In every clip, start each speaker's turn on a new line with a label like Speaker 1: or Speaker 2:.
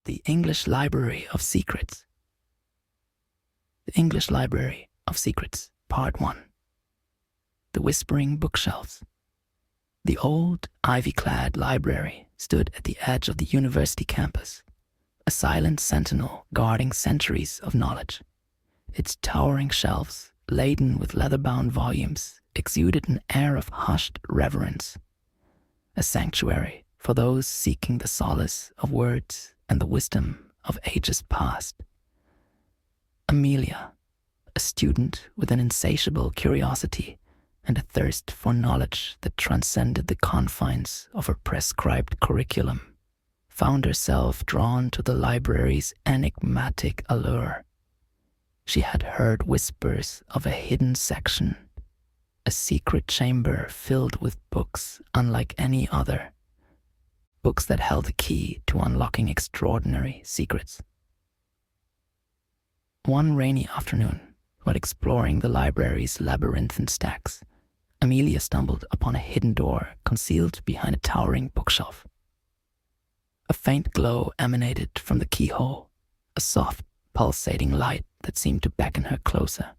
Speaker 1: The English Library of Secrets. The English Library of Secrets, Part 1. The Whispering Bookshelves. The old, ivy-clad library stood at the edge of the university campus, a silent sentinel guarding centuries of knowledge. Its towering shelves, laden with leather-bound volumes, exuded an air of hushed reverence, a sanctuary for those seeking the solace of words and the wisdom of ages past. Amelia, a student with an insatiable curiosity and a thirst for knowledge that transcended the confines of her prescribed curriculum, found herself drawn to the library's enigmatic allure. She had heard whispers of a hidden section, a secret chamber filled with books unlike any other, books that held the key to unlocking extraordinary secrets. One rainy afternoon, while exploring the library's labyrinthine stacks, Amelia stumbled upon a hidden door concealed behind a towering bookshelf. A faint glow emanated from the keyhole, a soft, pulsating light that seemed to beckon her closer.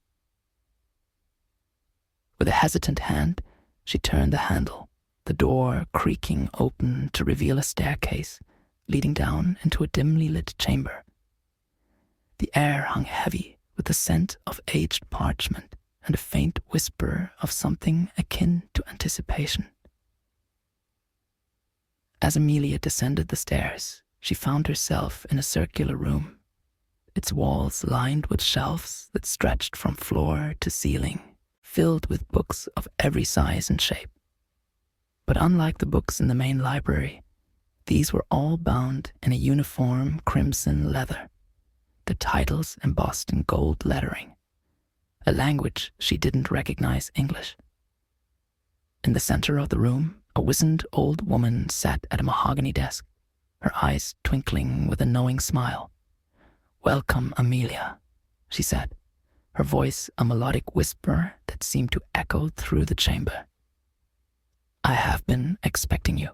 Speaker 1: With a hesitant hand, she turned the handle, the door creaking open to reveal a staircase leading down into a dimly lit chamber. The air hung heavy with the scent of aged parchment and a faint whisper of something akin to anticipation. As Amelia descended the stairs, she found herself in a circular room, its walls lined with shelves that stretched from floor to ceiling, filled with books of every size and shape. But unlike the books in the main library, these were all bound in a uniform crimson leather, the titles embossed in gold lettering, a language she didn't recognize English. In the center of the room, a wizened old woman sat at a mahogany desk, her eyes twinkling with a knowing smile. "Welcome, Amelia," she said, her voice a melodic whisper that seemed to echo through the chamber. "I have been expecting you."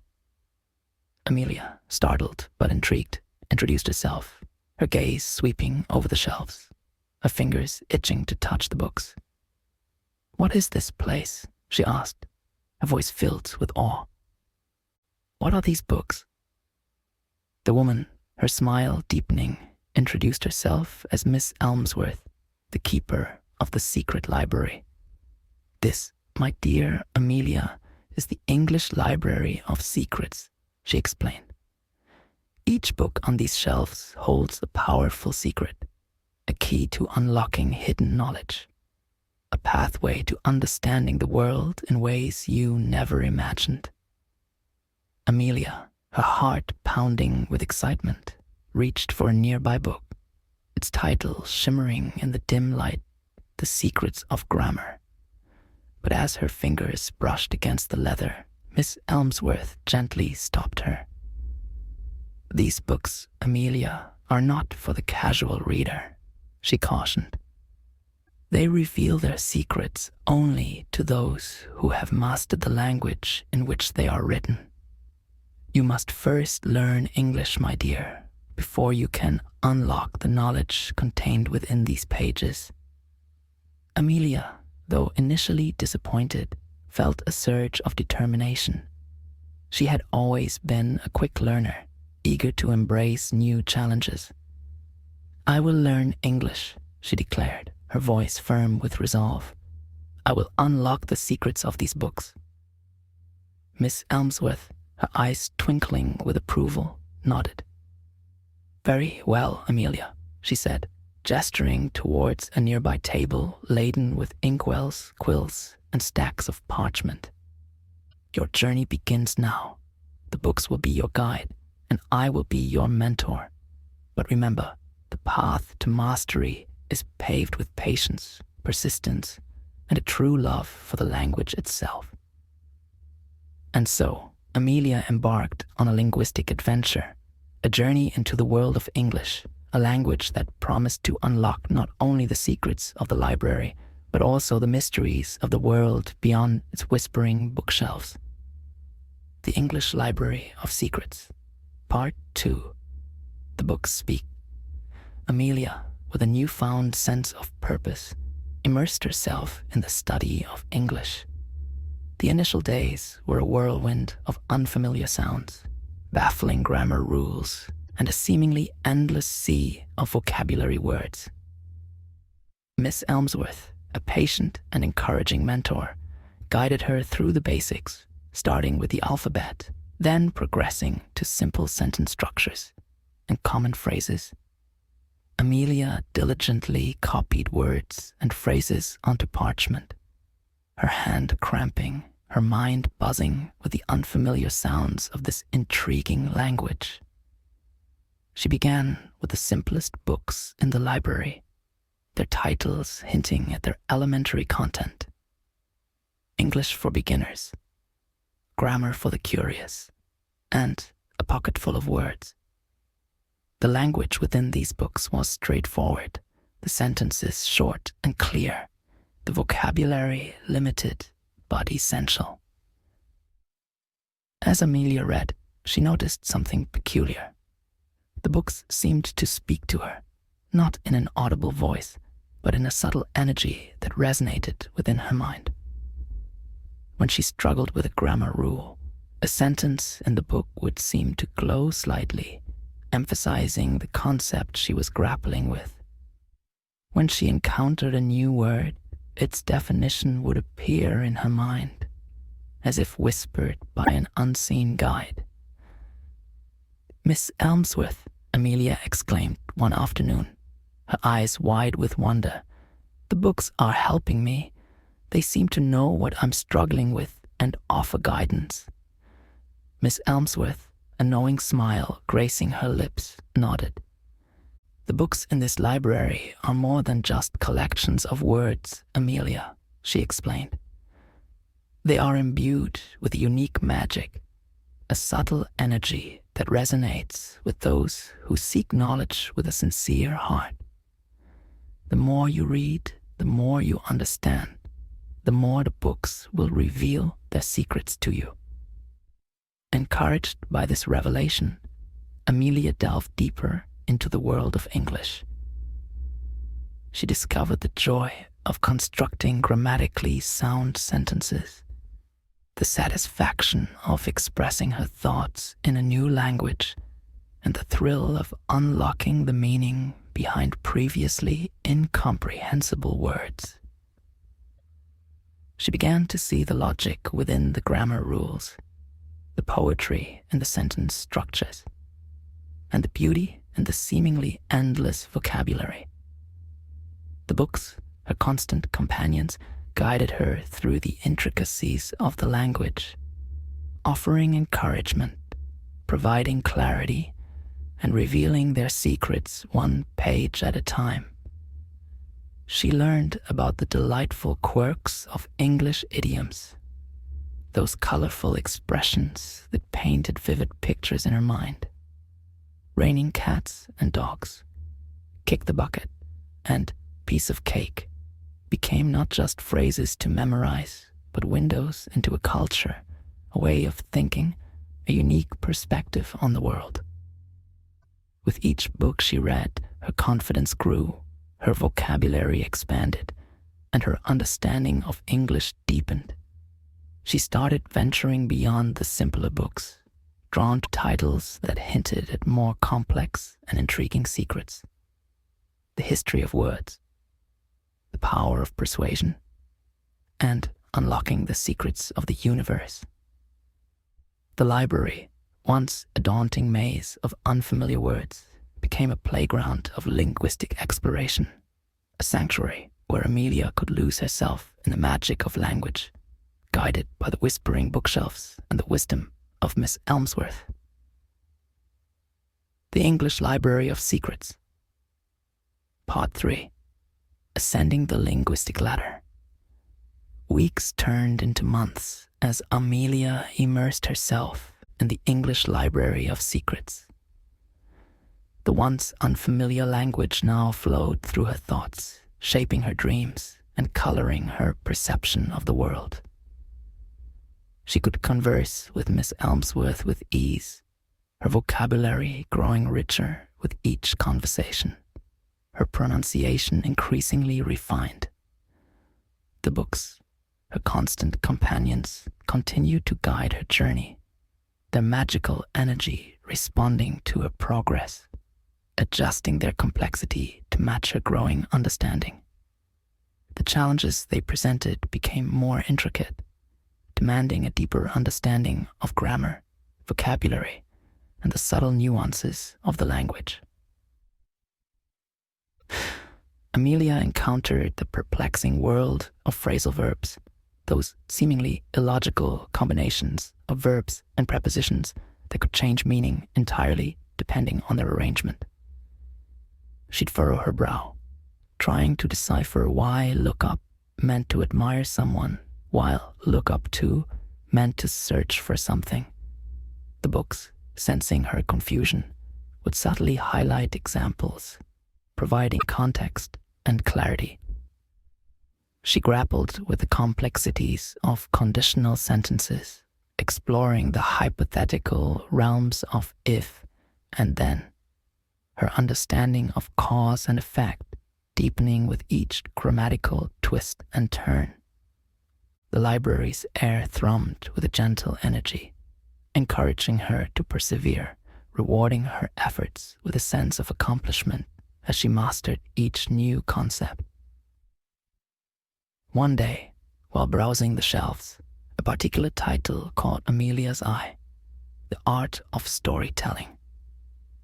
Speaker 1: Amelia, startled but intrigued, introduced herself, her gaze sweeping over the shelves, her fingers itching to touch the books. "What is this place?" she asked, her voice filled with awe. "What are these books?" The woman, her smile deepening, introduced herself as Miss Elmsworth, the keeper of the secret library. "This, my dear Amelia, is the English Library of Secrets," she explained. "Each book on these shelves holds a powerful secret, a key to unlocking hidden knowledge, a pathway to understanding the world in ways you never imagined." Amelia, her heart pounding with excitement, reached for a nearby book, its title shimmering in the dim light, "The Secrets of Grammar." But as her fingers brushed against the leather, Miss Elmsworth gently stopped her. "These books, Amelia, are not for the casual reader," she cautioned. "They reveal their secrets only to those who have mastered the language in which they are written. You must first learn English, my dear, before you can unlock the knowledge contained within these pages." Amelia, though initially disappointed, felt a surge of determination. She had always been a quick learner, eager to embrace new challenges. "I will learn English," she declared, her voice firm with resolve. "I will unlock the secrets of these books." Miss Elmsworth, her eyes twinkling with approval, nodded. "Very well, Amelia," she said, gesturing towards a nearby table laden with inkwells, quills, and stacks of parchment. "Your journey begins now. The books will be your guide, and I will be your mentor. But remember, the path to mastery is paved with patience, persistence, and a true love for the language itself." And so, Amelia embarked on a linguistic adventure, a journey into the world of English, a language that promised to unlock not only the secrets of the library, but also the mysteries of the world beyond its whispering bookshelves. The English Library of Secrets, Part 2. the books speak. Amelia, with a newfound sense of purpose, immersed herself in the study of English. The initial days were a whirlwind of unfamiliar sounds, baffling grammar rules, and a seemingly endless sea of vocabulary words. Miss Elmsworth, a patient and encouraging mentor, guided her through the basics, starting with the alphabet, then progressing to simple sentence structures and common phrases. Amelia diligently copied words and phrases onto parchment, her hand cramping, her mind buzzing with the unfamiliar sounds of this intriguing language. She began with the simplest books in the library, their titles hinting at their elementary content. English for beginners, grammar for the curious, and a pocket full of words. The language within these books was straightforward, the sentences short and clear, the vocabulary limited but essential. As Amelia read, she noticed something peculiar. The books seemed to speak to her, not in an audible voice, but in a subtle energy that resonated within her mind. When she struggled with a grammar rule, a sentence in the book would seem to glow slightly, emphasizing the concept she was grappling with. When she encountered a new word, its definition would appear in her mind, as if whispered by an unseen guide. "Miss Elmsworth," Amelia exclaimed one afternoon, her eyes wide with wonder. "The books are helping me. They seem to know what I'm struggling with and offer guidance." Miss Elmsworth, a knowing smile gracing her lips, nodded. "The books in this library are more than just collections of words, Amelia," she explained. "They are imbued with unique magic, a subtle energy that resonates with those who seek knowledge with a sincere heart. The more you read, the more you understand, the more the books will reveal their secrets to you." Encouraged by this revelation, Amelia delved deeper into the world of English. She discovered the joy of constructing grammatically sound sentences, the satisfaction of expressing her thoughts in a new language, and the thrill of unlocking the meaning behind previously incomprehensible words. She began to see the logic within the grammar rules, the poetry in the sentence structures, and the beauty in the seemingly endless vocabulary. The books, her constant companions, guided her through the intricacies of the language, offering encouragement, providing clarity, and revealing their secrets one page at a time. She learned about the delightful quirks of English idioms, those colorful expressions that painted vivid pictures in her mind. Raining cats and dogs, kick the bucket, and piece of cake became not just phrases to memorize, but windows into a culture, a way of thinking, a unique perspective on the world. With each book she read, her confidence grew, her vocabulary expanded, and her understanding of English deepened. She started venturing beyond the simpler books, drawn to titles that hinted at more complex and intriguing secrets. The history of words, the power of persuasion, and unlocking the secrets of the universe. The library, once a daunting maze of unfamiliar words, became a playground of linguistic exploration, a sanctuary where Amelia could lose herself in the magic of language, guided by the whispering bookshelves and the wisdom of Miss Elmsworth. The English Library of Secrets. Part 3. Ascending the Linguistic Ladder. Weeks turned into months as Amelia immersed herself in the English Library of Secrets. The once unfamiliar language now flowed through her thoughts, shaping her dreams and coloring her perception of the world. She could converse with Miss Elmsworth with ease, her vocabulary growing richer with each conversation, her pronunciation increasingly refined. The books, her constant companions, continued to guide her journey, their magical energy responding to her progress, adjusting their complexity to match her growing understanding. The challenges they presented became more intricate, demanding a deeper understanding of grammar, vocabulary, and the subtle nuances of the language. Amelia encountered the perplexing world of phrasal verbs, those seemingly illogical combinations of verbs and prepositions that could change meaning entirely depending on their arrangement. She'd furrow her brow, trying to decipher why look up meant to admire someone, while look up to meant to search for something. The books, sensing her confusion, would subtly highlight examples, providing context and clarity. She grappled with the complexities of conditional sentences, exploring the hypothetical realms of if and then, her understanding of cause and effect deepening with each grammatical twist and turn. The library's air thrummed with a gentle energy, encouraging her to persevere, rewarding her efforts with a sense of accomplishment as she mastered each new concept. One day, while browsing the shelves, a particular title caught Amelia's eye: The Art of Storytelling.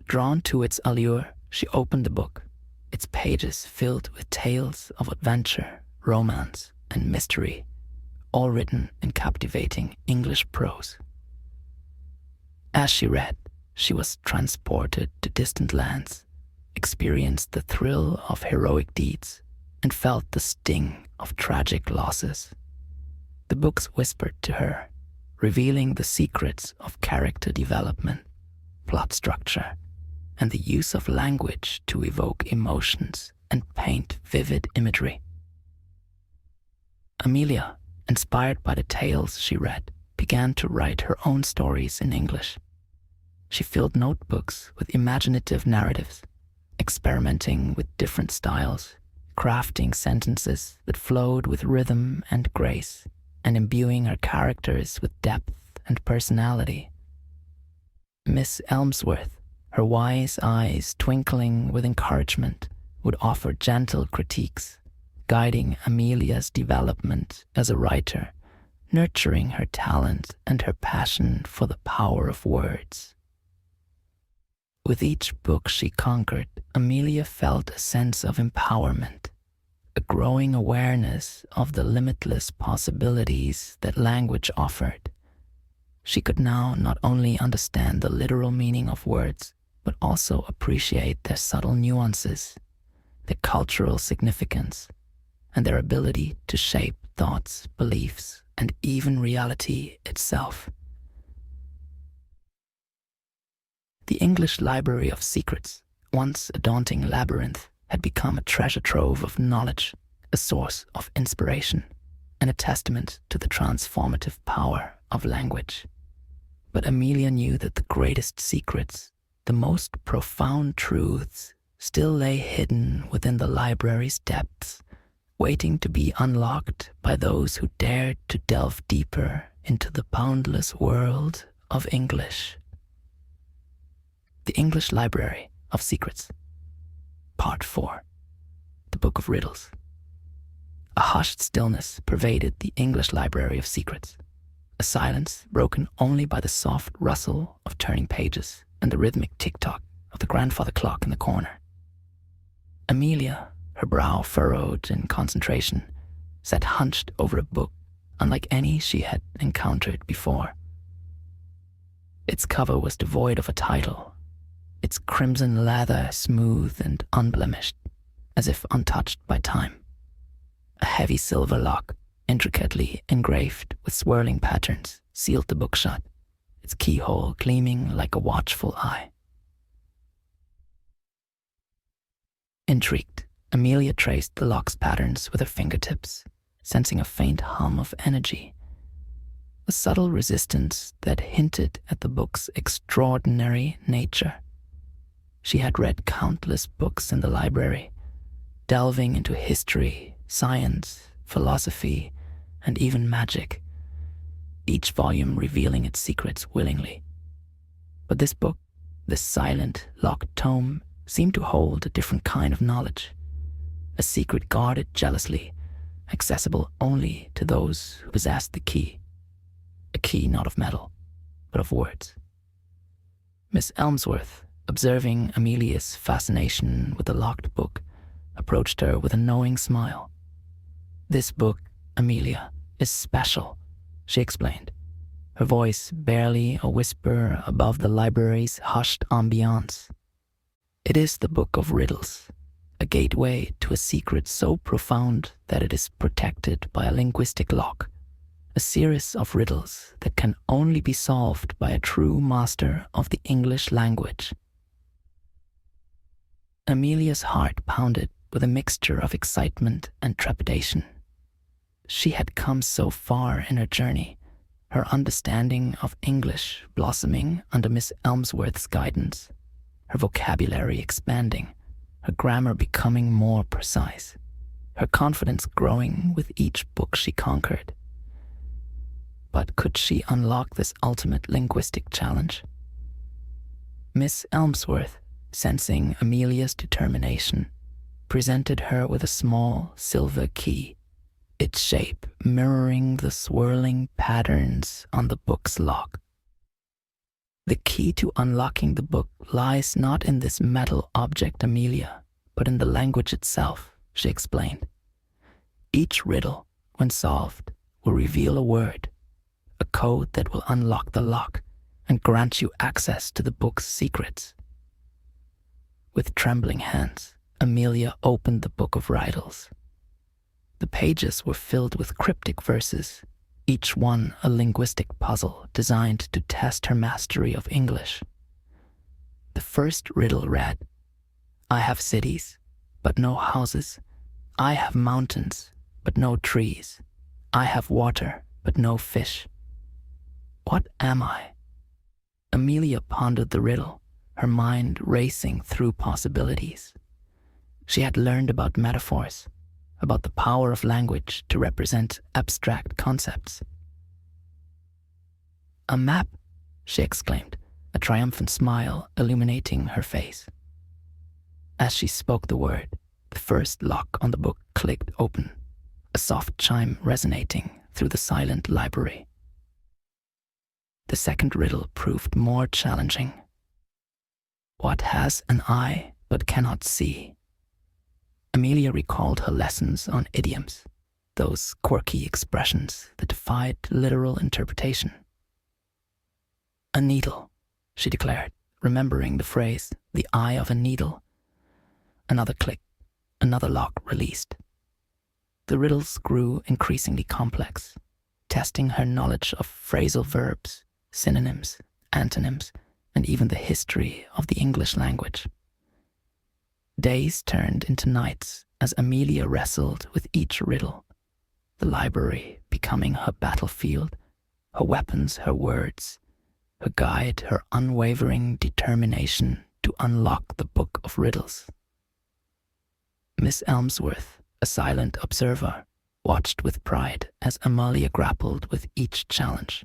Speaker 1: Drawn to its allure, she opened the book, its pages filled with tales of adventure, romance, and mystery, all written in captivating English prose. As she read, she was transported to distant lands, experienced the thrill of heroic deeds, and felt the sting of tragic losses. The books whispered to her, revealing the secrets of character development, plot structure, and the use of language to evoke emotions and paint vivid imagery. Amelia, inspired by the tales she read, began to write her own stories in English. She filled notebooks with imaginative narratives, experimenting with different styles, crafting sentences that flowed with rhythm and grace, and imbuing her characters with depth and personality. Miss Elmsworth, her wise eyes twinkling with encouragement, would offer gentle critiques, guiding Amelia's development as a writer, nurturing her talent and her passion for the power of words. With each book she conquered, Amelia felt a sense of empowerment, a growing awareness of the limitless possibilities that language offered. She could now not only understand the literal meaning of words, but also appreciate their subtle nuances, their cultural significance, and their ability to shape thoughts, beliefs, and even reality itself. The English Library of Secrets, once a daunting labyrinth, had become a treasure trove of knowledge, a source of inspiration, and a testament to the transformative power of language. But Amelia knew that the greatest secrets, the most profound truths, still lay hidden within the library's depths, waiting to be unlocked by those who dared to delve deeper into the boundless world of English. The English Library of Secrets. Part 4. The Book of Riddles. A hushed stillness pervaded the English Library of Secrets, a silence broken only by the soft rustle of turning pages and the rhythmic tick-tock of the grandfather clock in the corner. Amelia, her brow furrowed in concentration, sat hunched over a book unlike any she had encountered before. Its cover was devoid of a title, its crimson leather smooth and unblemished, as if untouched by time. A heavy silver lock, intricately engraved with swirling patterns, sealed the book shut, its keyhole gleaming like a watchful eye. Intrigued, Amelia traced the lock's patterns with her fingertips, sensing a faint hum of energy. a subtle resistance that hinted at the book's extraordinary nature. She had read countless books in the library, delving into history, science, philosophy, and even magic, each volume revealing its secrets willingly. But this book, this silent, locked tome, seemed to hold a different kind of knowledge, a secret guarded jealously, accessible only to those who possessed the key. A key not of metal, but of words. Miss Elmsworth, observing Amelia's fascination with the locked book, approached her with a knowing smile. "This book, Amelia, is special," she explained, her voice barely a whisper above the library's hushed ambiance. "It is the Book of Riddles, a gateway to a secret so profound that it is protected by a linguistic lock, a series of riddles that can only be solved by a true master of the English language." Amelia's heart pounded with a mixture of excitement and trepidation. She had come so far in her journey, her understanding of English blossoming under Miss Elmsworth's guidance, her vocabulary expanding, her grammar becoming more precise, her confidence growing with each book she conquered. But could she unlock this ultimate linguistic challenge? Miss Elmsworth, sensing Amelia's determination, presented her with a small silver key, its shape mirroring the swirling patterns on the book's lock. "The key to unlocking the book lies not in this metal object, Amelia, but in the language itself," she explained. "Each riddle, when solved, will reveal a word, a code that will unlock the lock and grant you access to the book's secrets." With trembling hands, Amelia opened the Book of Riddles. The pages were filled with cryptic verses, each one a linguistic puzzle designed to test her mastery of English. The first riddle read, "I have cities, but no houses. I have mountains, but no trees. I have water, but no fish. What am I?" Amelia pondered the riddle, her mind racing through possibilities. She had learned about metaphors, about the power of language to represent abstract concepts. "A map," she exclaimed, a triumphant smile illuminating her face. As she spoke the word, the first lock on the book clicked open, a soft chime resonating through the silent library. The second riddle proved more challenging. "What has an eye but cannot see?" Amelia recalled her lessons on idioms, those quirky expressions that defied literal interpretation. "A needle," she declared, remembering the phrase, "the eye of a needle." Another click, another lock released. The riddles grew increasingly complex, testing her knowledge of phrasal verbs, synonyms, antonyms, and even the history of the English language. Days turned into nights as Amelia wrestled with each riddle, the library becoming her battlefield, her weapons her words, her guide her unwavering determination to unlock the Book of Riddles. Miss Elmsworth, a silent observer, watched with pride as Amelia grappled with each challenge.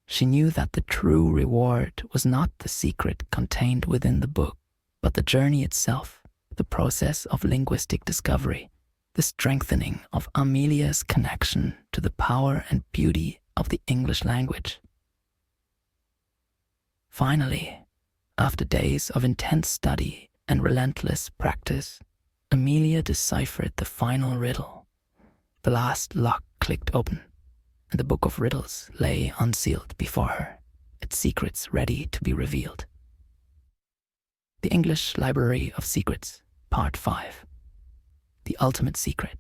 Speaker 1: She knew that the true reward was not the secret contained within the book, but the journey itself, the process of linguistic discovery, the strengthening of Amelia's connection to the power and beauty of the English language. Finally, after days of intense study and relentless practice, Amelia deciphered the final riddle. The last lock clicked open, and the Book of Riddles lay unsealed before her, its secrets ready to be revealed. The English Library of Secrets, Part 5. The Ultimate Secret.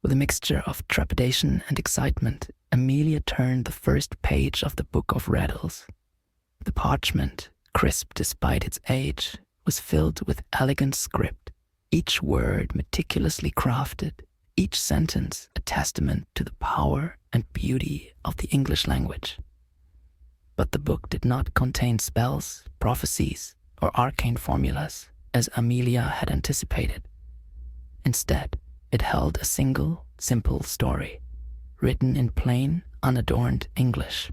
Speaker 1: With a mixture of trepidation and excitement, Amelia turned the first page of the Book of Riddles. The parchment, crisp despite its age, was filled with elegant script, each word meticulously crafted, each sentence a testament to the power and beauty of the English language. But the book did not contain spells, prophecies, or arcane formulas, as Amelia had anticipated. Instead, it held a single, simple story, written in plain, unadorned English.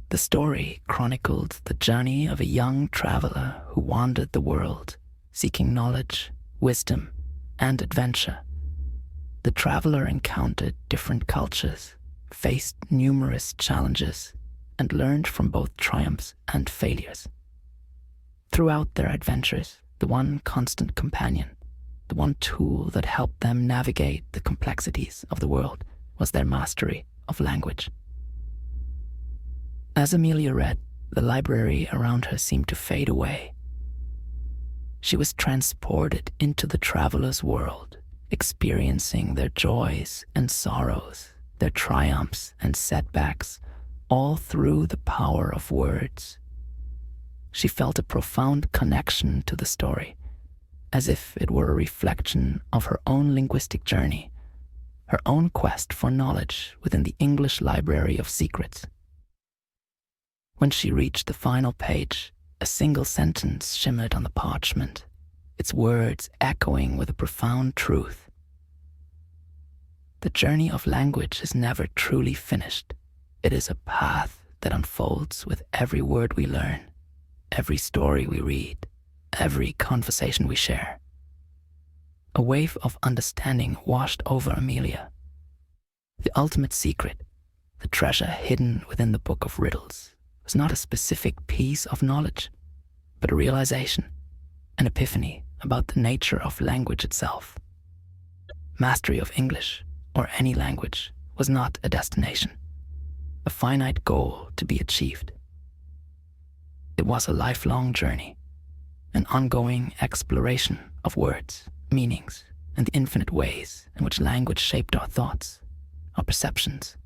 Speaker 1: The story chronicled the journey of a young traveler who wandered the world, seeking knowledge, wisdom, and adventure. The traveler encountered different cultures, faced numerous challenges, and learned from both triumphs and failures. Throughout their adventures, the one constant companion, the one tool that helped them navigate the complexities of the world, was their mastery of language. As Amelia read, the library around her seemed to fade away. She was transported into the traveler's world, experiencing their joys and sorrows, their triumphs and setbacks, all through the power of words. She felt a profound connection to the story, as if it were a reflection of her own linguistic journey, her own quest for knowledge within the English Library of Secrets. When she reached the final page, a single sentence shimmered on the parchment, its words echoing with a profound truth. The journey of language is never truly finished. It is a path that unfolds with every word we learn, every story we read, every conversation we share. A wave of understanding washed over Amelia. The ultimate secret, the treasure hidden within the Book of Riddles, was not a specific piece of knowledge, but a realization, an epiphany about the nature of language itself. Mastery of English, or any language, was not a destination, a finite goal to be achieved. It was a lifelong journey, an ongoing exploration of words, meanings, and the infinite ways in which language shaped our thoughts, our perceptions,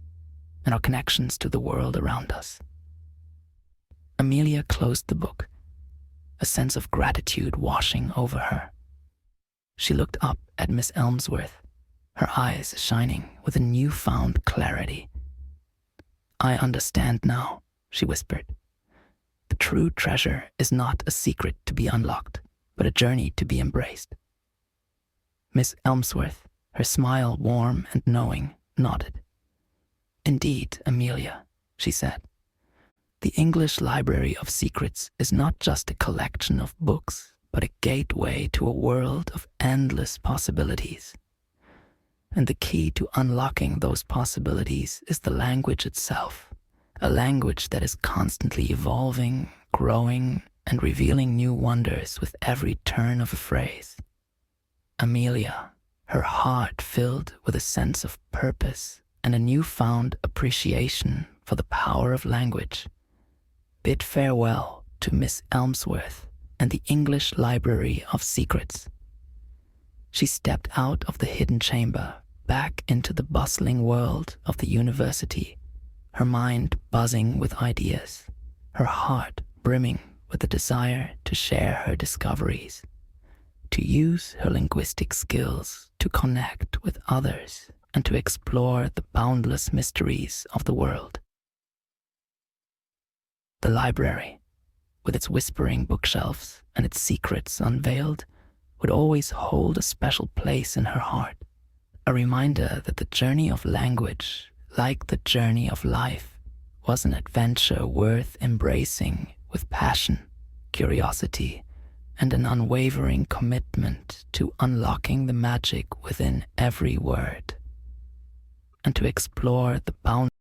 Speaker 1: and our connections to the world around us. Amelia closed the book, a sense of gratitude washing over her. She looked up at Miss Elmsworth, her eyes shining with a newfound clarity. "I understand now," she whispered. "The true treasure is not a secret to be unlocked, but a journey to be embraced." Miss Elmsworth, her smile warm and knowing, nodded. "Indeed, Amelia," she said. "The English Library of Secrets is not just a collection of books, but a gateway to a world of endless possibilities. And the key to unlocking those possibilities is the language itself, a language that is constantly evolving, growing, and revealing new wonders with every turn of a phrase." Amelia, her heart filled with a sense of purpose and a newfound appreciation for the power of language, bid farewell to Miss Elmsworth and the English Library of Secrets. She stepped out of the hidden chamber, back into the bustling world of the university, her mind buzzing with ideas, her heart brimming with the desire to share her discoveries, to use her linguistic skills to connect with others and to explore the boundless mysteries of the world. The library, with its whispering bookshelves and its secrets unveiled, would always hold a special place in her heart, a reminder that the journey of language, like the journey of life, was an adventure worth embracing with passion, curiosity, and an unwavering commitment to unlocking the magic within every word, and to explore the boundless